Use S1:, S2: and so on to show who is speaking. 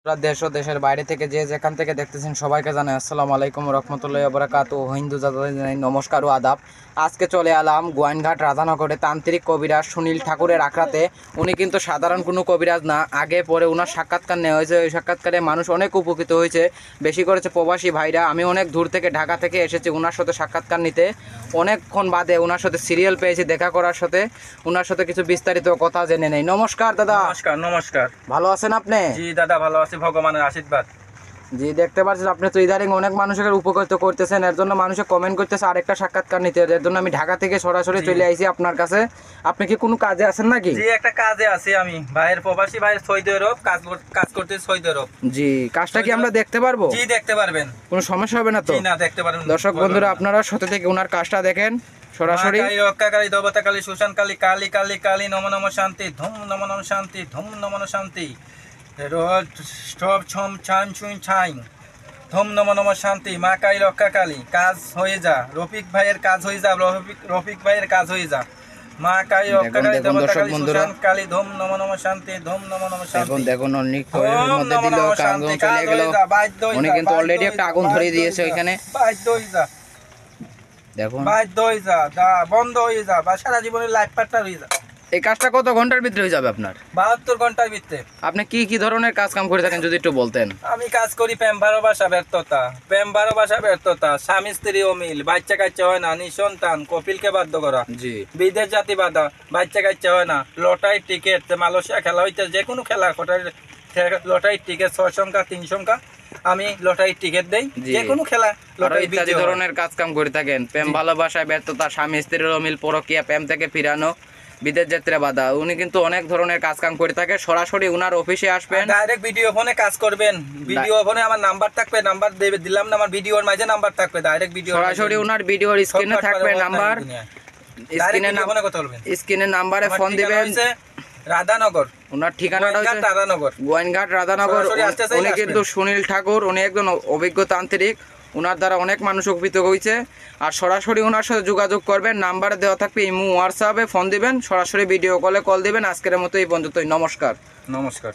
S1: দেশ ও দেশের বাইরে থেকে যে যেখান থেকে দেখতেছেন সবাইকে জানাই আসসালামু আলাইকুম রহমতুল্লাহি ওয়া বারাকাতুহু। হিন্দু জাতিদের জানাই নমস্কার ও আদাব। আজকে চলে এলাম গোয়াইনঘাট রাধানগরে তান্ত্রিক কবিরাজ সুনীল ঠাকুরের আখড়াতে। উনি কিন্তু সাধারণ কোনো কবিরাজ না, আগে পরে ওনার সাক্ষাৎকার নেওয়া হয়েছে। ওই সাক্ষাৎকারে মানুষ অনেক উপকৃত হয়েছে, বেশি করেছে প্রবাসী ভাইরা। আমি অনেক দূর থেকে ঢাকা থেকে এসেছি ওনার সাথে সাক্ষাৎকার নিতে। অনেকক্ষণ বাদে ওনার সাথে সিরিয়াল পেয়েছি দেখা করার সাথে, ওনার সাথে কিছু বিস্তারিত কথা জেনে নেই। নমস্কার দাদা।
S2: নমস্কার। নমস্কার।
S1: ভালো আছেন আপনি?
S2: জি দাদা ভালো আছি, ভগবানের আশীর্বাদ।
S1: জি, দেখতে পাচ্ছেন আপনি তো ইদারিং অনেক মানুষের উপকৃত করতেছেন, এর জন্য মানুষে কমেন্ট করতেছে আরেকটা সাক্ষাৎকার নিতে। এর জন্য আমি ঢাকা থেকে সরাসরি চলে আইছি আপনার কাছে। আপনি কি কোনো কাজে আছেন নাকি?
S2: জি একটা কাজে আছি আমি, ভাইয়ের প্রবাসী ভাইয়ের সৌদি আরব কাজ করতে সৌদি আরব।
S1: জি, কাজটা কি আমরা দেখতে পারবো?
S2: জি দেখতে পারবেন,
S1: কোনো সমস্যা হবে না তো?
S2: জি না, দেখতে পারবেন।
S1: দর্শক বন্ধুরা আপনারা সাথে থেকে ওনার কাজটা দেখেন সরাসরি।
S2: মা কালী, রক্ষা কালী, দেবতা কালী, সুশান কালী, কালী কালী কালী, নম নম শান্তি, ধুম নম নম শান্তি, ধুম নম নম শান্তি, রোজ স্টপ ছম ছাম ছুঁই ছাই, ধুম নম নম শান্তি। মা কালী, রক্ষা কালী, কাজ হয়ে যা। রফিক ভাইয়ের কাজ হয়ে যা, রফিক ভাইয়ের কাজ হয়ে যা। মা কালী, রক্ষা কালী, দেবতা কালী, সুশান কালী, ধুম নম নম শান্তি, ধুম নম নম শান্তি।
S1: দেখুন অনেক মধ্যে দিল আগুন চলে গেল। উনি কিন্তু অলরেডি একটা আগুন ধরিয়ে দিয়েছে ওইখানে।
S2: বাধ্য হয়ে যা,
S1: দেখুন
S2: বাধ্য হয়ে যা, বন্ধ হয়ে যা, বা সারা জীবনের লাইফ পার্টনার হয়ে যা।
S1: এই কাজটা কত ঘন্টার ভিতরে হয়ে যাবে আপনার?
S2: 72 ঘন্টার ভিতরে।
S1: আপনি কি কি ধরনের কাজ কাম করে থাকেন যদি একটু বলতেন?
S2: আমি কাজ করি প্রেম ভালোবাসা ব্যর্থতা, প্রেম ভালোবাসা ব্যর্থতা, স্বামী স্ত্রী অমিল, বাচ্চা কাচ্চা হয় না, নিঃসন্তান, কপিলকে বাধ্য করা,
S1: জি,
S2: বিদেশ জাতি বাধা, বাচ্চা কাচ্চা হয় না, লটারি টিকিট, মালয়েশিয়া খেলা হইতে, যে কোনো খেলা লটারি টিকিট 6 সংখ্যা 3 সংখ্যা, আমি লটারি টিকিট দেই, যে কোনো খেলা লটারি
S1: ইত্যাদি ধরনের কাজ কাম করে থাকেন। প্রেম ভালোবাসায় ব্যর্থতা, স্বামী স্ত্রীর অমিল, পরকীয়া, প্রেম থেকে ফিরানো, বিদেশ যাত্রা বাধা। উনি কিন্তু অনেক ধরনের কাজ কাম করে থাকে। সরাসরি উনার অফিসে আসবেন,
S2: ডাইরেক্ট ভিডিও ফোনে কাজ করবেন। ভিডিও ফোনে আমার নাম্বার থাকবে, নাম্বার দিলাম না, আমার ভিডিওর মাঝে নাম্বার থাকবে, ডাইরেক্ট ভিডিও
S1: সরাসরি উনার ভিডিওর স্ক্রিনে থাকবে নাম্বার, স্ক্রিনে নাম্বারে ফোন দিবেন।
S2: রাধানগর
S1: ওনার ঠিকানাটা হচ্ছে
S2: রাধানগর,
S1: গোয়াইনঘাট রাধানগর। উনি কিন্তু সুনীল ঠাকুর, উনি একজন অভিজ্ঞ তান্ত্রিক। ওনার দ্বারা অনেক মানুষ উপকৃত হয়েছে। আর সরাসরি ওনার সাথে যোগাযোগ করবেন, নাম্বারে দেওয়া থাকবে, ইমো হোয়াটসঅ্যাপে ফোন দিবেন, সরাসরি ভিডিও কলে কল দিবেন। আজকের মতো এই পর্যন্তই। নমস্কার।
S2: নমস্কার।